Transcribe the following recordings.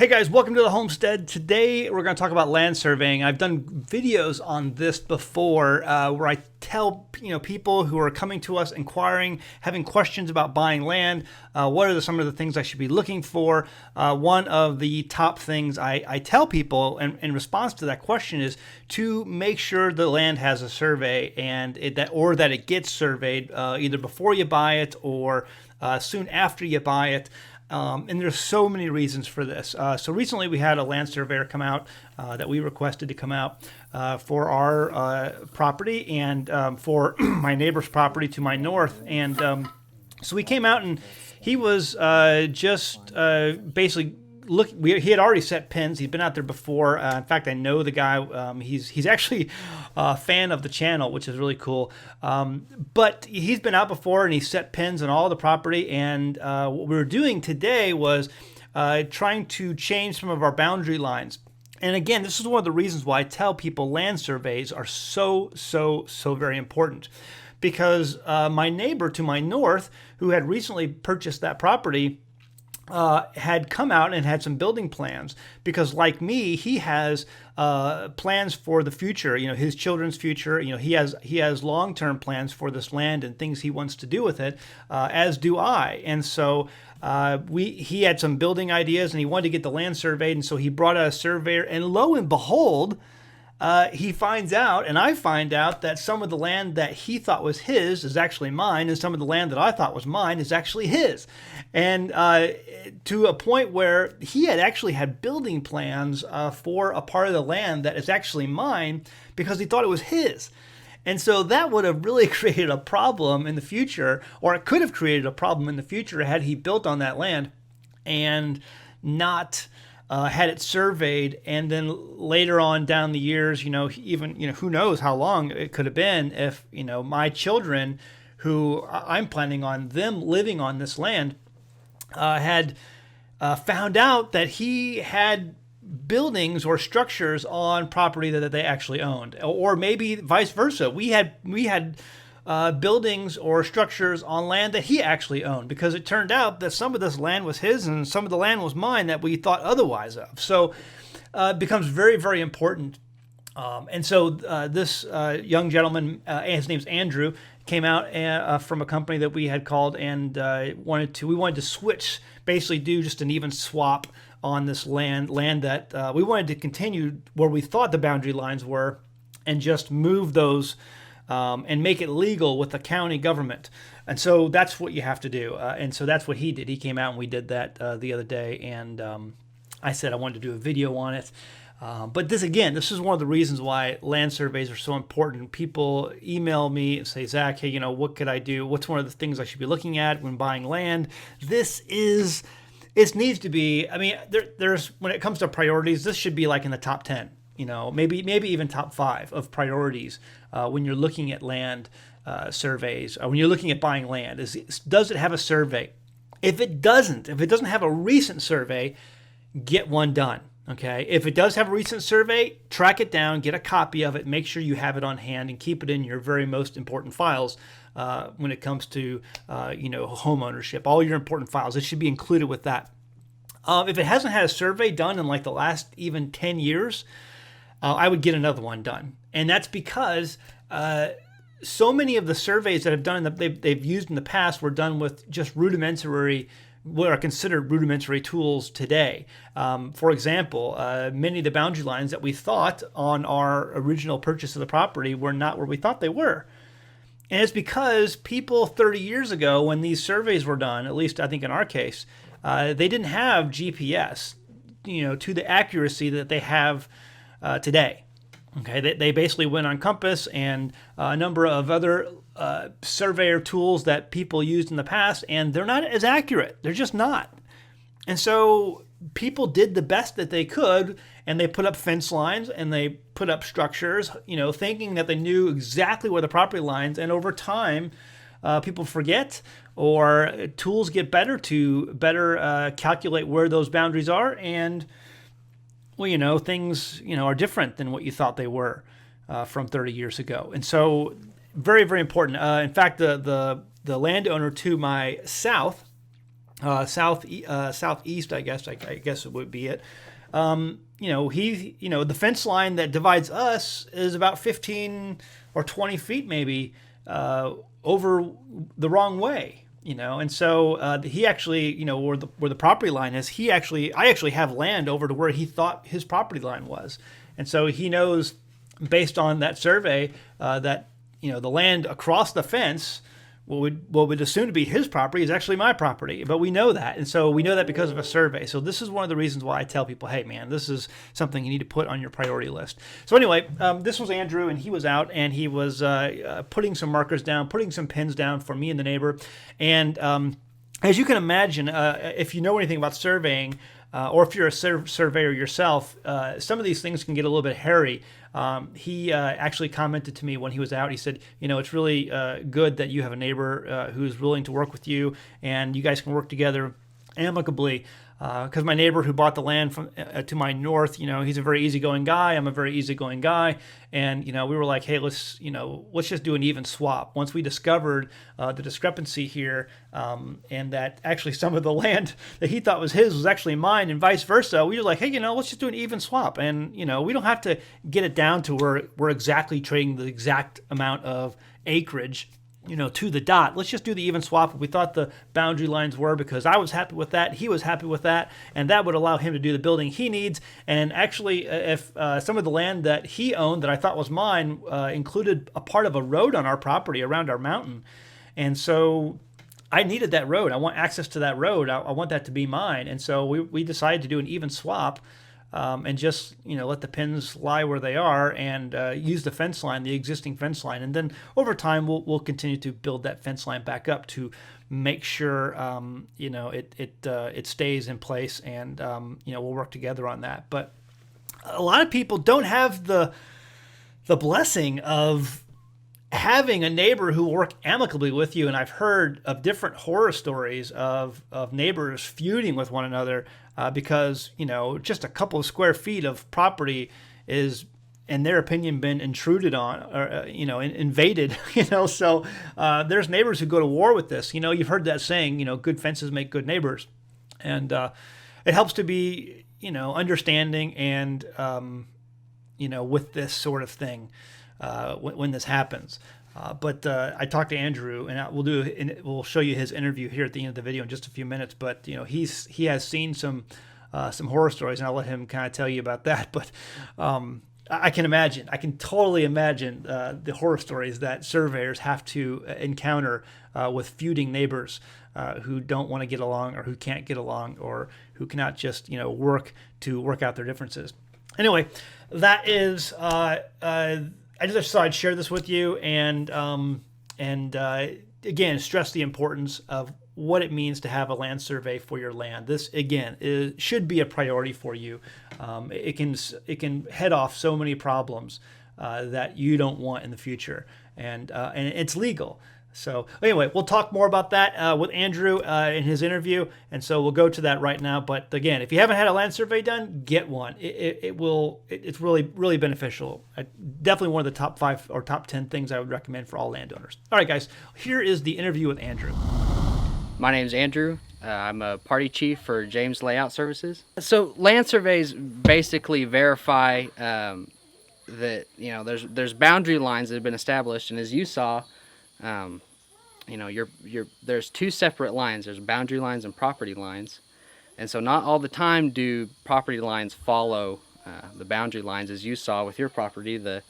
Hey guys, welcome to the Homestead. Today we're going to talk about land surveying. I've done videos on this before where I tell people who are coming to us inquiring, having questions about buying land, what are some of the things I should be looking for. One of the top things I tell people in response to that question is to make sure the land has a survey and that it gets surveyed either before you buy it or soon after you buy it. And there's so many reasons for this. So recently we had a land surveyor come out that we requested to come out for our property and for my neighbor's property to my north. And so we came out and he was just basically he had already set pins. He'd been out there before. In fact, I know the guy. He's actually a fan of the channel, which is really cool. But he's been out before and he set pins on all the property. And what we were doing today was trying to change some of our boundary lines. And again, this is one of the reasons why I tell people land surveys are so very important. Because my neighbor to my north, who had recently purchased that property, had come out and had some building plans because, like me, he has plans for the future. His children's future. He has long-term plans for this land and things he wants to do with it, as do I. And so he had some building ideas and he wanted to get the land surveyed. And so he brought out a surveyor. And lo and behold, he finds out, and I find out, that some of the land that he thought was his is actually mine, and some of the land that I thought was mine is actually his. And to a point where he had actually had building plans for a part of the land that is actually mine because he thought it was his. And so that would have really created a problem in the future, or it could have created a problem in the future had he built on that land and not had it surveyed, and then later on down the years, who knows how long it could have been if, my children, who I'm planning on them living on this land, had found out that he had buildings or structures on property that they actually owned, or maybe vice versa. We had buildings or structures on land that he actually owned, because it turned out that some of this land was his and some of the land was mine that we thought otherwise of. So it becomes very, very important. And so this young gentleman, his name's Andrew, came out from a company that we had called and we wanted to switch, basically do just an even swap on this land that we wanted to continue where we thought the boundary lines were and just move those and make it legal with the county government. And so that's what you have to do. And so that's what he did. He came out and we did that the other day. And I said I wanted to do a video on it. But this is one of the reasons why land surveys are so important. People email me and say, Zach, hey, what could I do? What's one of the things I should be looking at when buying land? It needs to be, there's when it comes to priorities, this should be like in the top 10. Maybe even top 5 of priorities when you're looking at land surveys, when you're looking at buying land. Does it have a survey? If it doesn't have a recent survey, get one done. Okay. If it does have a recent survey, track it down, get a copy of it, make sure you have it on hand, and keep it in your very most important files when it comes to home ownership. All your important files, it should be included with that. If it hasn't had a survey done in like the last even 10 years, I would get another one done. And that's because so many of the surveys that have done they've used in the past were done with just what are considered rudimentary tools today. For example, many of the boundary lines that we thought on our original purchase of the property were not where we thought they were. And it's because people 30 years ago, when these surveys were done, at least I think in our case, they didn't have GPS, to the accuracy that they have today. Okay, they basically went on Compass and a number of other surveyor tools that people used in the past, and they're not as accurate. They're just not. And so people did the best that they could, and they put up fence lines and they put up structures, thinking that they knew exactly where the property lines. And over time, people forget, or tools get better to calculate where those boundaries are, and things, are different than what you thought they were from 30 years ago. And so very, very important. In fact, the landowner to my south southeast, I guess it would be it. The fence line that divides us is about 15 or 20 feet maybe over the wrong way. And so he actually, where the property line is, I actually have land over to where he thought his property line was. And so he knows, based on that survey, that, the land across the fence, what would assume to be his property, is actually my property. But we know that. And so we know that because of a survey. So this is one of the reasons why I tell people, hey, man, this is something you need to put on your priority list. So anyway, this was Andrew, and he was out, and he was putting some markers down, putting some pins down for me and the neighbor. And as you can imagine, if you know anything about surveying, or if you're a surveyor yourself, some of these things can get a little bit hairy. He actually commented to me when he was out. He said, it's really good that you have a neighbor who's willing to work with you, and you guys can work together amicably. Because my neighbor who bought the land from to my north, he's a very easygoing guy. I'm a very easygoing guy, and we were like, hey, let's just do an even swap. Once we discovered the discrepancy here, and that actually some of the land that he thought was his was actually mine, and vice versa, we were like, hey, let's just do an even swap, and we don't have to get it down to where we're exactly trading the exact amount of acreage, to the dot. Let's just do the even swap. We thought the boundary lines were, because I was happy with that, he was happy with that, and that would allow him to do the building he needs. And actually, if some of the land that he owned that I thought was mine included a part of a road on our property around our mountain, and so I needed that road. I want access to that road. I want that to be mine. And so we decided to do an even swap. And just let the pins lie where they are, and use the fence line, the existing fence line, and then over time we'll continue to build that fence line back up to make sure it stays in place, and we'll work together on that. But a lot of people don't have the blessing of having a neighbor who will work amicably with you. And I've heard of different horror stories of neighbors feuding with one another because, just a couple of square feet of property is, in their opinion, been intruded on, or, invaded, So there's neighbors who go to war with this. You've heard that saying, good fences make good neighbors. And it helps to be, understanding and, with this sort of thing. When this happens. But I talked to Andrew, and we'll show you his interview here at the end of the video in just a few minutes. But he has seen some horror stories, and I'll let him kind of tell you about that. But I can totally imagine the horror stories that surveyors have to encounter with feuding neighbors who don't want to get along, or who can't get along, or who cannot just work out their differences. Anyway, that is. I just thought I'd share this with you, and again, stress the importance of what it means to have a land survey for your land. This, again, should be a priority for you. It can head off so many problems that you don't want in the future, and it's legal. So anyway, we'll talk more about that with Andrew in his interview, and so we'll go to that right now. But again, if you haven't had a land survey done, get one. It's really, really beneficial. Definitely one of the top 5 or top 10 things I would recommend for all landowners. All right, guys, here is the interview with Andrew. My name's Andrew. I'm a party chief for James Layout Services. So land surveys basically verify that there's boundary lines that have been established, and as you saw. There's 2 separate lines. There's boundary lines and property lines, and so not all the time do property lines follow the boundary lines. As you saw with your property, the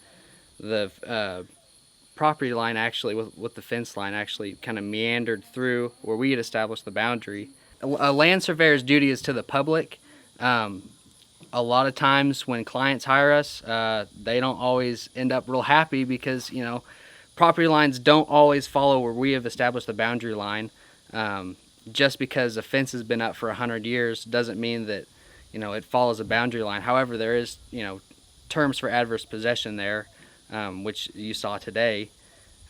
property line actually with the fence line actually kind of meandered through where we had established the boundary. A land surveyor's duty is to the public. A lot of times when clients hire us, they don't always end up real happy because property lines don't always follow where we have established the boundary line. Just because a fence has been up for 100 years doesn't mean that, it follows a boundary line. However, there is, terms for adverse possession there, which you saw today.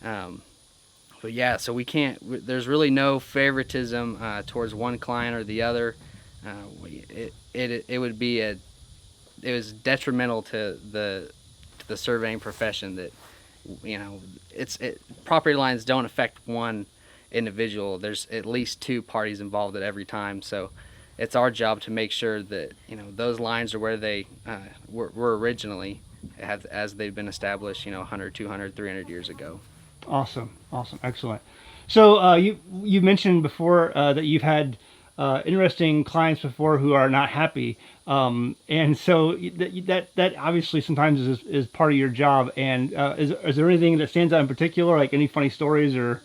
But yeah, so there's really no favoritism towards one client or the other. It was detrimental to the surveying profession that, property lines don't affect one individual, there's at least 2 parties involved at every time. So it's our job to make sure that, you know, those lines are where they were originally, as they've been established, you know, 100, 200, 300 years ago. Awesome, excellent. So you mentioned before that you've had interesting clients before who are not happy, and so that obviously sometimes is part of your job. And is there anything that stands out in particular, like any funny stories or?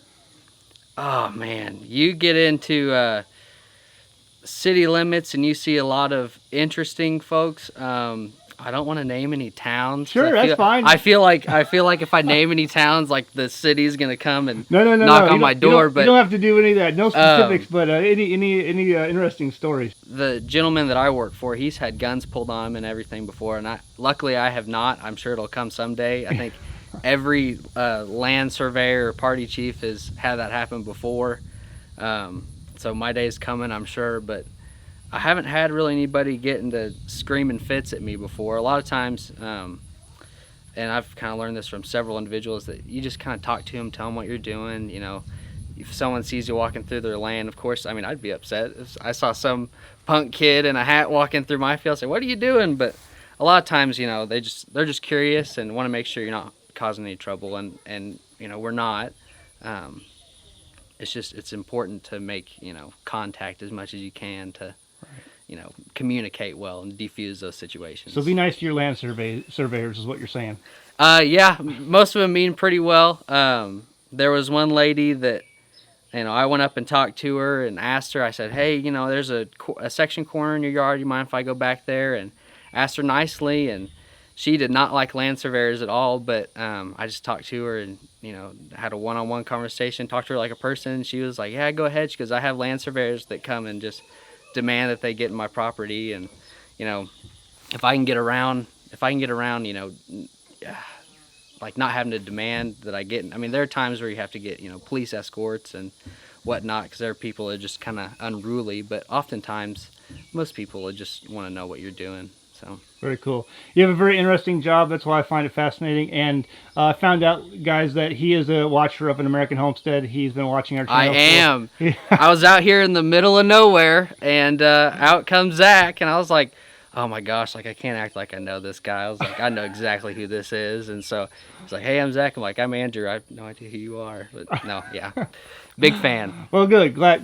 Oh man, you get into city limits and you see a lot of interesting folks. I don't want to name any towns. Sure, that's fine. I feel like if I name any towns, like the city's gonna come and knock on my door. But you don't have to do any of that. No specifics, but any interesting stories. The gentleman that I work for, he's had guns pulled on him and everything before, and luckily I have not. I'm sure it'll come someday. I think every land surveyor or party chief has had that happen before. So my day's coming, I'm sure, but I haven't had really anybody get into screaming fits at me before. A lot of times, and I've kind of learned this from several individuals, that you just kind of talk to them, tell them what you're doing. You know, if someone sees you walking through their land, of course, I mean, I'd be upset if I saw some punk kid in a hat walking through my field, say, "What are you doing?" But a lot of times, you know, they're just curious and want to make sure you're not causing any trouble, and you know, we're not. It's important to make, you know, contact as much as you can to, you know, communicate well and defuse those situations. So be nice to your land surveyors is what you're saying. Yeah, most of them mean pretty well. There was one lady that, you know, I went up and talked to her and asked her, I said, "Hey, you know, there's a section corner in your yard. You mind if I go back there?" And asked her nicely, and she did not like land surveyors at all, but I just talked to her and, you know, had a one-on-one conversation, talked to her like a person. She was like, "Yeah, go ahead," because I have land surveyors that come and just demand that they get in my property. And, you know, if I can get around, you know, like not having to demand that I get, I mean, there are times where you have to get, you know, police escorts and whatnot, because there are people that are just kind of unruly, but oftentimes most people would just want to know what you're doing. So very cool. You have a very interesting job. That's why I find it fascinating. And I found out, guys, that he is a watcher of An American Homestead. He's been watching our channel. I am. I was out here in the middle of nowhere, and out comes Zach, and I was like, "Oh my gosh, like I can't act like I know this guy." I was like, "I know exactly who this is." And so he's like, "Hey, I'm Zach." I'm like, "I'm Andrew. I have no idea who you are." But no, yeah. Big fan. Well, good. Glad.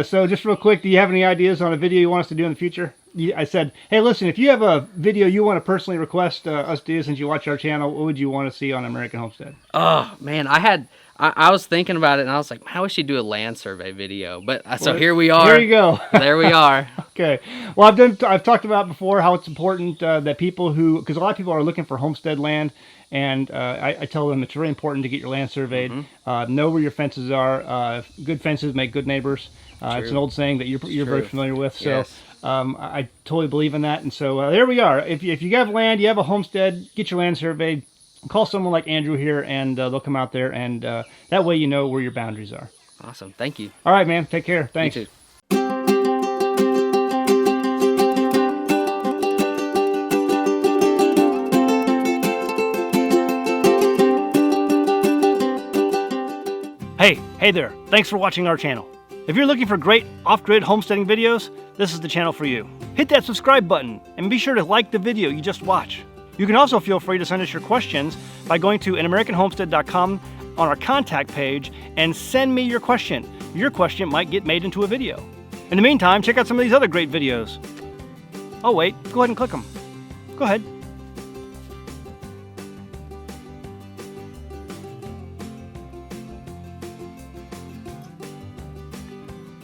So just real quick, do you have any ideas on a video you want us to do in the future? I said, hey, listen, if you have a video you want to personally request us do since you watch our channel, what would you want to see on American Homestead? Oh, man, I was thinking about it, and I was like, how would she do a land survey video? But so here we are. Here you go. There we are. Okay. Well, I've talked about before how it's important that people because a lot of people are looking for homestead land, and I tell them it's really important to get your land surveyed. Mm-hmm. Know where your fences are. Good fences make good neighbors. It's an old saying that you're very familiar with. So. Yes. I totally believe in that, and so there we are. If you have land, you have a homestead, get your land surveyed. Call someone like Andrew here, and they'll come out there, and that way you know where your boundaries are. Awesome. Thank you. All right, man. Take care. Thanks. You too. Hey there. Thanks for watching our channel. If you're looking for great off-grid homesteading videos, this is the channel for you. Hit that subscribe button and be sure to like the video you just watched. You can also feel free to send us your questions by going to anamericanhomestead.com on our contact page and send me your question. Your question might get made into a video. In the meantime, check out some of these other great videos. Oh wait, go ahead and click them. Go ahead.